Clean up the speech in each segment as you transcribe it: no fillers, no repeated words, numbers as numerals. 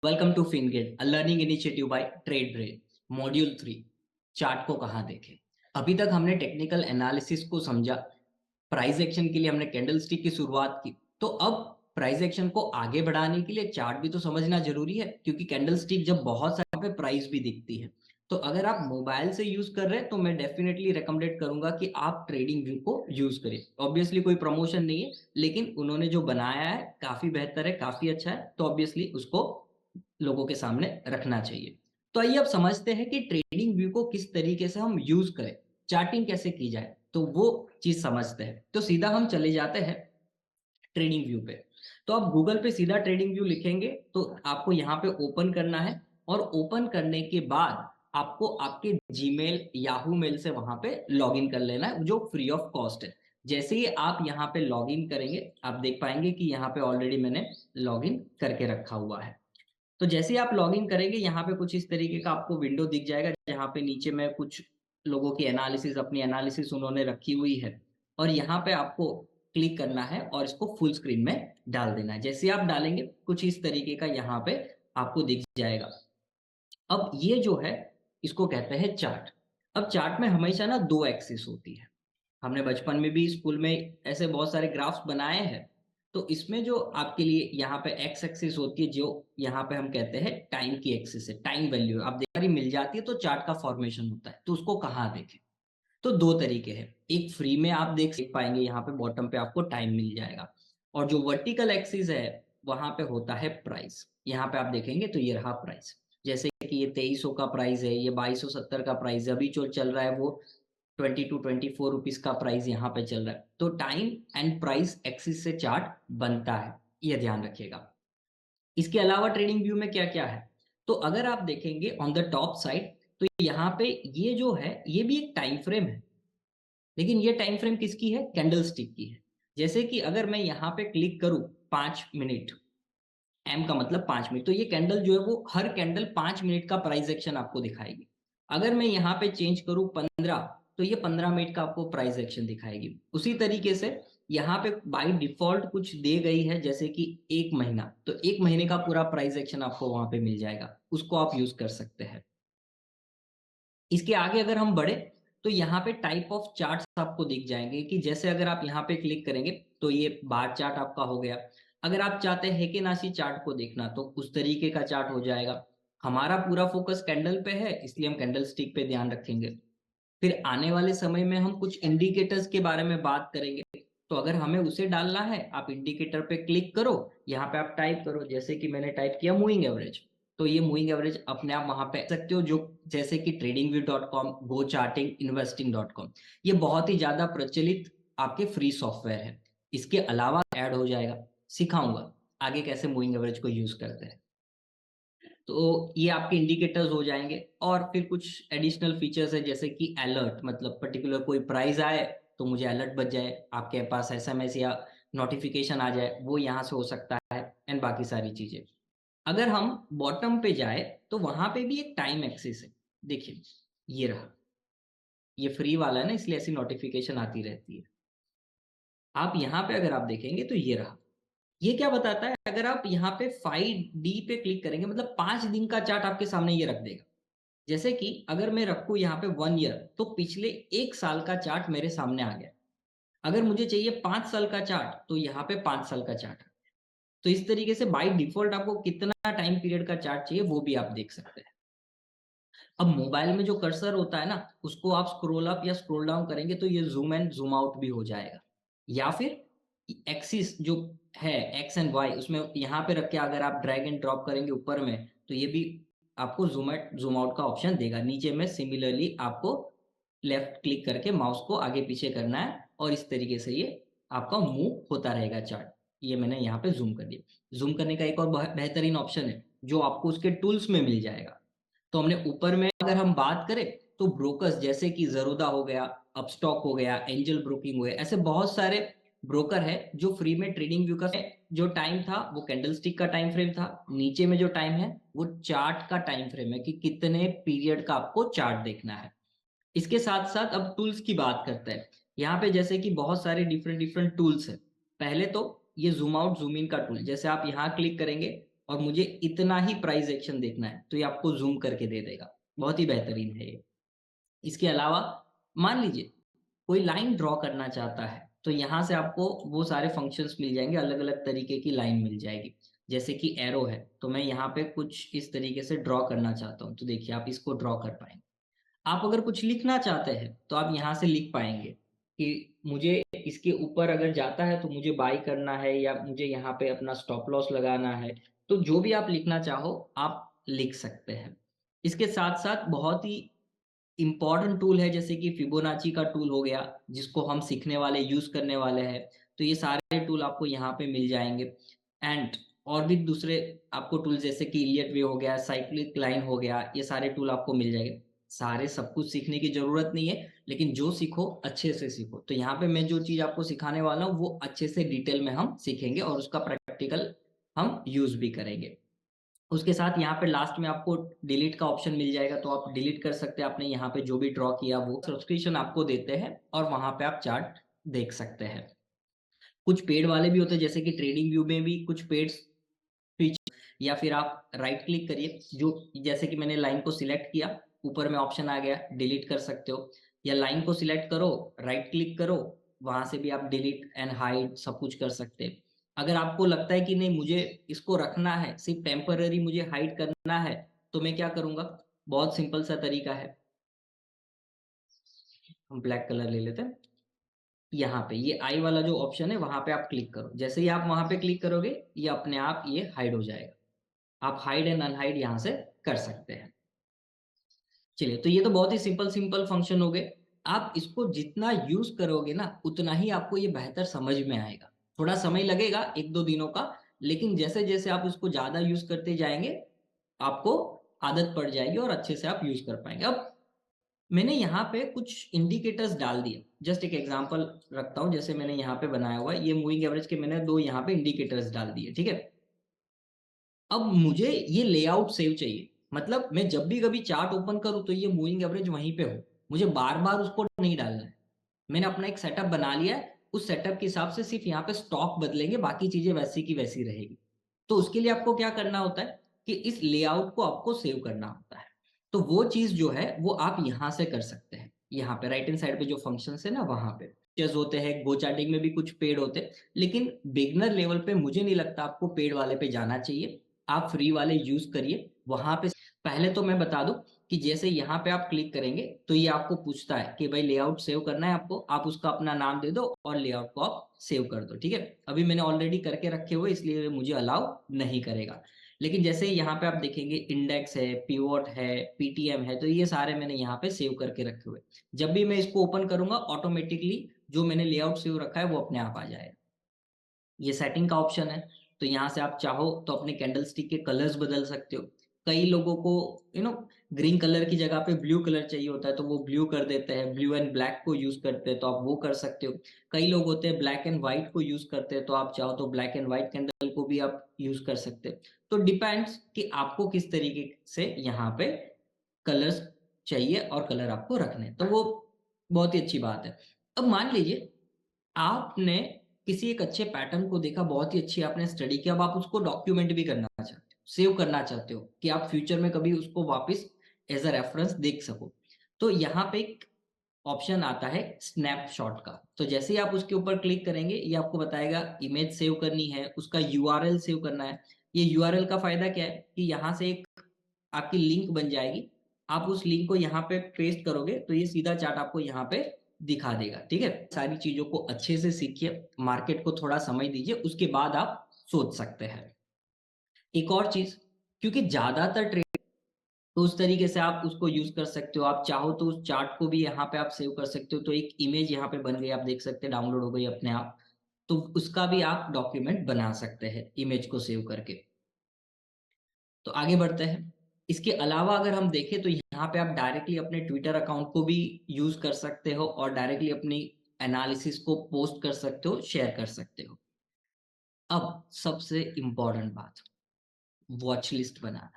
Welcome to FinGate, a learning initiative by Trade Brains. Module 3, chart को कहाँ देखें। अभी तक हमने टेक्निकल एनालिसिस को समझा, प्राइस एक्शन के लिए हमने कैंडलस्टिक की शुरुआत की। तो अब प्राइस एक्शन को आगे बढ़ाने के लिए चार्ट भी तो समझना जरूरी है, क्योंकि कैंडलस्टिक जब बहुत सारे पे प्राइस भी दिखती है। तो अगर आप मोबाइल से यूज कर रहे हैं तो मैं डेफिनेटली रिकमेंडेड करूंगा कि आप ट्रेडिंग व्यू को यूज करें। ऑब्वियसली कोई प्रमोशन नहीं है, लेकिन उन्होंने जो बनाया है काफी बेहतर है, काफी अच्छा है, तो ऑब्वियसली उसको लोगों के सामने रखना चाहिए। तो आइए अब समझते हैं कि ट्रेडिंग व्यू को किस तरीके से हम यूज करें, चार्टिंग कैसे की जाए, तो वो चीज समझते हैं। तो सीधा हम चले जाते हैं ट्रेडिंग व्यू पे। तो आप गूगल पे सीधा ट्रेडिंग व्यू लिखेंगे तो आपको यहाँ पे ओपन करना है, और ओपन करने के बाद आपको आपके जीमेल याहू मेल से वहां पे लॉगिन कर लेना है, जो फ्री ऑफ कॉस्ट है। जैसे ही आप यहाँ पे लॉगिन करेंगे, आप देख पाएंगे कि यहाँ पे ऑलरेडी मैंने लॉगिन करके रखा हुआ है। तो जैसे ही आप लॉगिन करेंगे, यहाँ पे कुछ इस तरीके का आपको विंडो दिख जाएगा, जहाँ पे नीचे में कुछ लोगों की एनालिसिस, अपनी एनालिसिस उन्होंने रखी हुई है, और यहाँ पे आपको क्लिक करना है और इसको फुल स्क्रीन में डाल देना है। जैसे आप डालेंगे कुछ इस तरीके का यहाँ पे आपको दिख जाएगा। अब ये जो है, इसको कहते हैं चार्ट। अब चार्ट में हमेशा ना दो एक्सिस होती है। हमने बचपन में भी स्कूल में ऐसे बहुत सारे ग्राफ्स बनाए हैं। तो इसमें जो आपके लिए यहाँ पे एक्स एक्सिस होती है, जो यहाँ पे हम कहते हैं टाइम की एक्सिस है, टाइम वैल्यू आप देखिए मिल जाती है, तो चार्ट का फॉर्मेशन होता है। तो उसको कहाँ देखें, तो दो तरीके हैं। एक फ्री में आप देख पाएंगे, यहाँ पे बॉटम पे आपको टाइम मिल जाएगा, और जो वर्टिकल एक्सिस है वहां पे होता है प्राइस। यहाँ पे आप देखेंगे तो ये रहा प्राइस। जैसे कि ये 2300 का प्राइस है, ये 2270 का प्राइस है, अभी जो चल रहा है वो 22-24 रुपीज का प्राइस यहाँ पे चल रहा है। तो टाइम एंड प्राइस एक्सिस से चार्ट बनता है, ये ध्यान रखिएगा। इसके अलावा ट्रेडिंग व्यू में क्या क्या है, तो अगर आप देखेंगे ऑन द टॉप साइड, तो यहाँ पे ये जो है ये भी एक टाइम फ्रेम है। लेकिन ये टाइम फ्रेम किसकी है, कैंडलस्टिक की है। जैसे कि अगर मैं यहाँ पे क्लिक करूं 5 मिनट, एम का मतलब 5 मिनट, तो ये कैंडल जो है वो हर कैंडल 5 मिनट का प्राइस एक्शन आपको दिखाएगी। अगर मैं यहाँ पे चेंज करूं 15, तो ये 15 मिनट का आपको प्राइस एक्शन दिखाएगी। उसी तरीके से यहाँ पे बाई डिफॉल्ट कुछ दे गई है, जैसे कि 1 महीना, तो 1 महीने का पूरा प्राइस एक्शन आपको वहां पे मिल जाएगा, उसको आप यूज कर सकते हैं। इसके आगे अगर हम बढ़े, तो यहाँ पे टाइप ऑफ चार्ट्स आपको दिख जाएंगे, कि जैसे अगर आप यहाँ पे क्लिक करेंगे तो ये बार चार्ट आपका हो गया। अगर आप चाहते हैं हेकेनाशी चार्ट को देखना, तो उस तरीके का चार्ट हो जाएगा। हमारा पूरा फोकस कैंडल पे है, इसलिए हम कैंडल स्टिक पे ध्यान रखेंगे। फिर आने वाले समय में हम कुछ इंडिकेटर्स के बारे में बात करेंगे। तो अगर हमें उसे डालना है, आप इंडिकेटर पे क्लिक करो, यहाँ पे आप टाइप करो, जैसे कि मैंने टाइप किया मूविंग एवरेज। तो ये मूविंग एवरेज अपने आप वहां पे सकते हो, जो जैसे कि tradingview.com, गो चार्टिंग, investing.com, ये बहुत ही ज्यादा प्रचलित आपके फ्री सॉफ्टवेयर है। इसके अलावा ऐड हो जाएगा, सिखाऊंगा आगे कैसे मूविंग एवरेज को यूज करते हैं। तो ये आपके इंडिकेटर्स हो जाएंगे, और फिर कुछ एडिशनल फीचर्स है, जैसे कि अलर्ट, मतलब पर्टिकुलर कोई प्राइस आए तो मुझे अलर्ट बज जाए, आपके पास एसएमएस या नोटिफिकेशन आ जाए, वो यहाँ से हो सकता है, एंड बाकी सारी चीजें। अगर हम बॉटम पे जाए, तो वहां पे भी एक टाइम एक्सिस है। देखिए ये रहा, ये फ्री वाला है ना, इसलिए ऐसी नोटिफिकेशन आती रहती है। आप यहाँ पे अगर आप देखेंगे तो ये रहा। ये क्या बताता है, अगर आप यहाँ पे 5D पे क्लिक करेंगे, मतलब 5 दिन का चार्ट आपके सामने ये रख देगा। जैसे कि अगर मैं रखूं यहाँ पे 1 ईयर, तो पिछले 1 साल का चार्ट मेरे सामने आ गया। अगर मुझे चाहिए 5 साल का चार्ट, तो यहाँ पे 5 साल का चार्ट। तो इस तरीके से बाई डिफॉल्ट आपको कितना टाइम पीरियड का चार्ट चाहिए वो भी आप देख सकते हैं। अब मोबाइल में जो कर्सर होता है ना, उसको आप स्क्रॉल अप या स्क्रॉल डाउन करेंगे तो ये जूम एंड जूम आउट भी हो जाएगा। या फिर एक्सिस जो है, एक्स एंड वाई, उसमें यहाँ पे रख के अगर आप ड्रैग एंड ड्रॉप करेंगे ऊपर में, तो ये भी आपको जूम जूम आउट का ऑप्शन देगा। नीचे में सिमिलरली आपको लेफ्ट क्लिक करके माउस को आगे पीछे करना है, और इस तरीके से ये आपका मूव होता रहेगा चार्ट। ये मैंने यहाँ पे जूम कर दिया। जूम करने का एक और बेहतरीन ऑप्शन है, जो आपको उसके टूल्स में मिल जाएगा। तो हमने ऊपर में अगर हम बात करें, तो ब्रोकर्स जैसे कि ज़रोदा हो गया, अपस्टॉक हो गया, एंजल ब्रोकिंग हो गया, ऐसे बहुत सारे ब्रोकर है जो फ्री में ट्रेडिंग व्यू का जो टाइम था वो कैंडलस्टिक का टाइम फ्रेम था। नीचे में जो टाइम है वो चार्ट का टाइम फ्रेम है, कि कितने पीरियड का आपको चार्ट देखना है। इसके साथ साथ अब टूल्स की बात करते हैं। यहाँ पे जैसे कि बहुत सारे डिफरेंट डिफरेंट टूल्स है। पहले तो ये जूम आउट जूम इन का टूल, जैसे आप यहाँ क्लिक करेंगे और मुझे इतना ही प्राइस एक्शन देखना है, तो ये आपको ज़ूम करके दे देगा। बहुत ही बेहतरीन है ये। इसके अलावा मान लीजिए कोई लाइन ड्रॉ करना चाहता है, तो यहाँ से आपको वो सारे फंक्शंस मिल जाएँगे, अलग-अलग तरीके की लाइन मिल जाएगी। जैसे कि एरो है, तो मैं यहाँ पे कुछ इस तरीके से ड्रॉ करना चाहता हूँ, तो देखिए आप इसको ड्रॉ कर पाएँगे। आप अगर कुछ लिखना चाहते हैं, तो आप यहाँ से लिख पाएँगे कि मुझे इसके ऊपर अगर जाता है, तो मुझे बाय करना है या मुझे यहाँ पे अपना स्टॉप लॉस लगाना है। तो जो भी आप लिखना चाहो, आप लिख सकते हैं। इसके साथ-साथ बहुत ही इम्पोर्टेंट टूल है जैसे कि फिबोनाची का टूल हो गया, जिसको हम सीखने वाले यूज़ करने वाले हैं। तो ये सारे टूल आपको यहाँ पे मिल जाएँगे एंड और भी दूसरे आपको टूल जैसे कि इलियट वे हो गया, साइक्लिक लाइन हो गया, ये सारे टूल आपको मिल जाएँगे। सारे सब कुछ सीखने की ज़रूरत नहीं है, लेकिन जो सीखो अच्छे से सीखो। तो यहाँ पे मैं जो चीज़ आपको सिखाने वाला हूँ, वो अच्छे से डिटेल में हम सीखेंगे और उसका प्रैक्टिकल हम यूज़ भी करेंगे। उसके साथ यहाँ पे लास्ट में आपको डिलीट का ऑप्शन मिल जाएगा, तो आप डिलीट कर सकते हैं आपने यहाँ पे जो भी ड्रॉ किया वो। सब्सक्रिप्शन आपको देते हैं और वहाँ पे आप चार्ट देख सकते हैं। कुछ पेड वाले भी होते हैं जैसे कि ट्रेडिंग व्यू में भी कुछ पेड्स फीचर या फिर आप राइट क्लिक करिए जो जैसे कि मैंने लाइन को सिलेक्ट किया, ऊपर में ऑप्शन आ गया डिलीट कर सकते हो या लाइन को सिलेक्ट करो, राइट क्लिक करो, वहाँ से भी आप डिलीट एंड हाइड सब कुछ कर सकते हैं। अगर आपको लगता है कि नहीं मुझे इसको रखना है, सिर्फ टेम्परेरी मुझे हाइड करना है, तो मैं क्या करूँगा? बहुत सिंपल सा तरीका है। हम ब्लैक कलर ले लेते हैं। यहाँ पे ये आई वाला जो ऑप्शन है वहाँ पे आप क्लिक करो। जैसे ही आप वहाँ पे क्लिक करोगे, ये अपने आप ये हाइड हो जाएगा। आप हाइड एंड अनहाइड यहाँ से कर सकते हैं। चलिए, तो ये तो बहुत ही सिंपल फंक्शन हो गए। आप इसको जितना यूज़ करोगे ना, उतना ही आपको ये बेहतर समझ में आएगा। थोड़ा समय लगेगा 1-2 दिनों का, लेकिन जैसे-जैसे आप उसको ज़्यादा यूज़ करते जाएँगे, आपको आदत पड़ जाएगी और अच्छे से आप यूज़ कर पाएँगे। अब मैंने यहाँ पे कुछ इंडिकेटर्स डाल दिए। जस्ट एक एग्ज़ाम्पल रखता हूँ, जैसे मैंने यहाँ पे बनाया हुआ है, ये मूविंग एवरेज के मैंने 2 यहाँ पे इंडिकेटर्स डाल दिए, ठीक है? अब मुझे ये लेआउट सेव चाहिए। मतलब मैं जब भी कभी चार्ट ओपन करूँ तो ये मूविंग एवरेज वहीं पे हो। मुझे बार-बार उसको नहीं डालना है। मैंने अपना एक सेटअप बना लिया है, उस सेटअप के हिसाब से सिर्फ़ यहाँ पे स्टॉक बदलेंगे, बाकी चीज़ें वैसी की वैसी रहेगी। तो उसके लिए आपको क्या करना होता है कि इस लेआउट को आपको सेव करना होता है। तो वो चीज़ जो है वो आप यहाँ से कर सकते हैं। यहाँ पे राइट हैंड साइड पे जो फंक्शंस है ना वहाँ पे। फीचर्स होते हैं, गो चार्टिंग में भी कुछ पेड होते हैं, लेकिन बिगिनर लेवल पे मुझे नहीं लगता आपको पेड वाले पे जाना चाहिए। आप फ्री वाले यूज़ करिए, वहाँ पे पहले तो मैं बता दूँ कि जैसे यहाँ पे आप क्लिक करेंगे, तो ये आपको पूछता है कि भाई लेआउट सेव करना है आपको, आप उसका अपना नाम दे दो और लेआउट को आप सेव कर दो, ठीक है? अभी मैंने ऑलरेडी करके रखे हुए इसलिए मुझे अलाउ नहीं करेगा। लेकिन जैसे ही यहाँ पे आप देखेंगे इंडेक्स है, पिवोट है, पीटीएम है, तो ये सारे मैंने यहाँ पे सेव करके रखे हुए। जब भी मैं इसको ओपन करूँगा ऑटोमेटिकली जो मैंने लेआउट सेव रखा है वो अपने आप आ जाएगा। ये सेटिंग का ऑप्शन है, तो यहाँ से आप चाहो तो अपने कैंडलस्टिक के कलर्स बदल सकते हो। कई लोगों को ग्रीन कलर की जगह पे ब्लू कलर चाहिए होता है, तो वो ब्लू कर देते हैं, ब्लू एंड ब्लैक को यूज़ करते हैं, तो आप वो कर सकते हो। कई लोग होते हैं ब्लैक एंड व्हाइट को यूज़ करते हैं, तो आप चाहो तो ब्लैक एंड व्हाइट कैंडल को भी आप यूज़ कर सकते हो। तो डिपेंड्स कि आपको किस तरीके से यहाँ पे कलर्स चाहिए और कलर आपको रखने हैं, तो वो बहुत ही अच्छी बात है। अब मान लीजिए आपने किसी एक अच्छे पैटर्न को देखा, बहुत ही अच्छी आपने स्टडी किया, अब आप उसको डॉक्यूमेंट भी करना चाहते हो, सेव करना चाहते हो कि आप फ्यूचर में कभी उसको वापस एज़ अ रेफरेंस देख सको। तो यहाँ पे एक ऑप्शन आता है स्नैपशॉट का। तो जैसे ही आप उसके ऊपर क्लिक करेंगे, ये आपको बताएगा इमेज सेव करनी है, उसका यूआरएल सेव करना है। ये यूआरएल का फ़ायदा क्या है कि यहाँ से एक आपकी लिंक बन जाएगी। आप उस लिंक को यहाँ पे पेस्ट करोगे, तो ये सीधा चार्ट आपको यहाँ पे दिखा देगा, ठीक है? सारी चीज़ों को अच्छे से सीखिए, मार्केट को थोड़ा समय दीजिए, उसके बाद आप सोच सकते हैं। एक और चीज़, क्योंकि ज़्यादातर तो उस तरीके से आप उसको यूज़ कर सकते हो। आप चाहो तो उस चार्ट को भी यहाँ पे आप सेव कर सकते हो। तो एक इमेज यहाँ पे बन गई, आप देख सकते हैं डाउनलोड हो गई अपने आप। तो उसका भी आप डॉक्यूमेंट बना सकते हैं, इमेज को सेव करके। तो आगे बढ़ते हैं। इसके अलावा अगर हम देखें तो यहाँ पे आप डायरेक्टली अपने ट्विटर अकाउंट को भी यूज़ कर सकते हो और डायरेक्टली अपनी एनालिसिस को पोस्ट कर सकते हो, शेयर कर सकते हो। अब सबसे इम्पोर्टेंट बात, वॉच लिस्ट बनाना।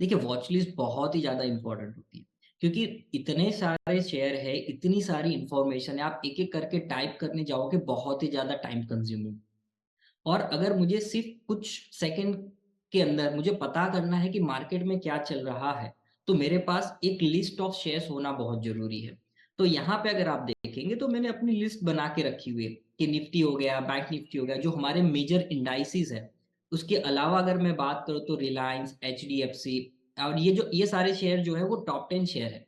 देखिए वॉच लिस्ट बहुत ही ज़्यादा इम्पोर्टेंट होती है, क्योंकि इतने सारे शेयर है, इतनी सारी इन्फॉर्मेशन है, आप एक-एक करके टाइप करने जाओगे बहुत ही ज़्यादा टाइम कंज्यूमिंग। और अगर मुझे सिर्फ़ कुछ सेकंड के अंदर मुझे पता करना है कि मार्केट में क्या चल रहा है, तो मेरे पास एक लिस्ट ऑफ शेयर्स होना बहुत ज़रूरी है। तो यहाँ पे अगर आप देखेंगे तो मैंने अपनी लिस्ट बना के रखी हुई है कि निफ्टी हो गया, बैंक निफ्टी हो गया, जो हमारे मेजर इंडाइसेस है। उसके अलावा अगर मैं बात करूँ तो रिलायंस, एचडीएफसी और ये सारे शेयर जो है वो टॉप 10 शेयर है।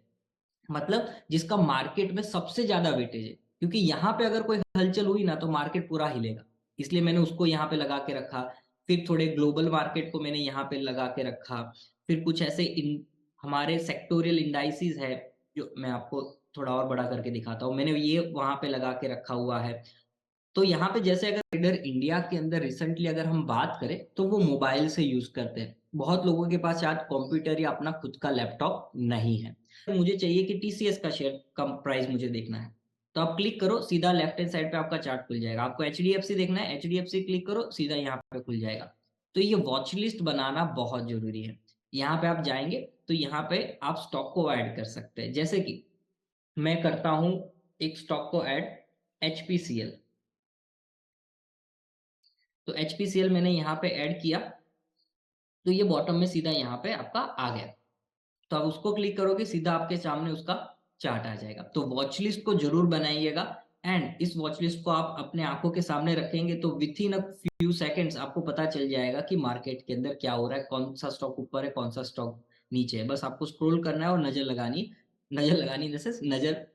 मतलब जिसका मार्केट में सबसे ज़्यादा वेटेज है, क्योंकि यहाँ पे अगर कोई हलचल हुई ना तो मार्केट पूरा हिलेगा। इसलिए मैंने उसको यहाँ पे लगा के रखा। फिर थोड़े ग्लोबल मार्केट को मैंने यहाँ पे लगा के रखा। फिर कुछ ऐसे इन हमारे सेक्टोरियल इंडाइसेस है, जो मैं आपको थोड़ा और बड़ा करके दिखाता हूँ। मैंने ये वहाँ पे लगा के रखा हुआ है। तो यहाँ पे जैसे अगर ट्रेडर इंडिया के अंदर रिसेंटली अगर हम बात करें तो वो मोबाइल से यूज करते हैं। बहुत लोगों के पास शायद कंप्यूटर या अपना खुद का लैपटॉप नहीं है। मुझे चाहिए कि टीसीएस का शेयर कम प्राइस मुझे देखना है, तो आप क्लिक करो, सीधा लेफ्ट हैंड साइड पे आपका चार्ट खुल जाएगा। आपको एचडीएफसी देखना है, एचडीएफसी क्लिक करो, सीधा यहाँ पे खुल जाएगा। तो ये वॉच लिस्ट बनाना बहुत जरूरी है। यहाँ पे आप जाएंगे तो यहाँ पे आप स्टॉक को ऐड कर सकते हैं। जैसे कि मैं करता हूँ एक स्टॉक को ऐड, एचपीसीएल। तो एचपीसीएल मैंने यहाँ पे ऐड किया, तो ये बॉटम में सीधा यहाँ पे आपका आ गया। तो आप उसको क्लिक करोगे, सीधा आपके सामने उसका चार्ट आ जाएगा। तो वॉच लिस्ट को जरूर बनाइएगा, एंड इस वॉच लिस्ट को आप अपने आंखों के सामने रखेंगे तो with in a few seconds आपको पता चल जाएगा कि मार्केट के अंदर क्या हो रहा है, कौन सा स्टॉक ऊपर है, कौन सा स्टॉक नीचे है। बस आपको स्क्रॉल करना है और नजर लगानी जैसे नजर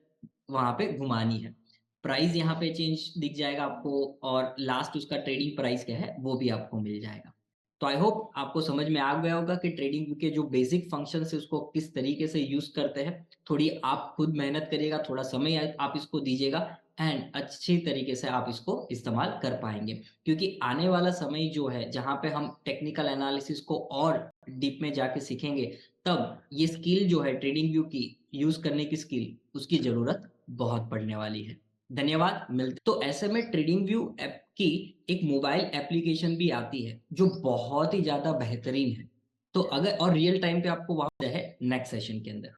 वहां पे घुमानी है। प्राइस यहाँ पे चेंज दिख जाएगा आपको, और लास्ट उसका ट्रेडिंग प्राइस क्या है वो भी आपको मिल जाएगा। तो आई होप आपको समझ में आ गया होगा कि ट्रेडिंग के जो बेसिक फंक्शन है उसको किस तरीके से यूज करते हैं। थोड़ी आप खुद मेहनत करिएगा, थोड़ा समय आप इसको दीजिएगा, एंड अच्छी तरीके से आप इसको इस्तेमाल कर पाएंगे। क्योंकि आने वाला समय जो है जहाँ पे हम टेक्निकल एनालिसिस को और डीप में जाके सीखेंगे, तब ये स्किल जो है ट्रेडिंग व्यू की यूज करने की स्किल, उसकी जरूरत बहुत पड़ने वाली है। धन्यवाद, मिलते तो ऐसे में ट्रेडिंग व्यू ऐप की एक मोबाइल एप्लीकेशन भी आती है जो बहुत ही ज़्यादा बेहतरीन है। तो अगर और रियल टाइम पे आपको वहाँ है नेक्स्ट सेशन के अंदर।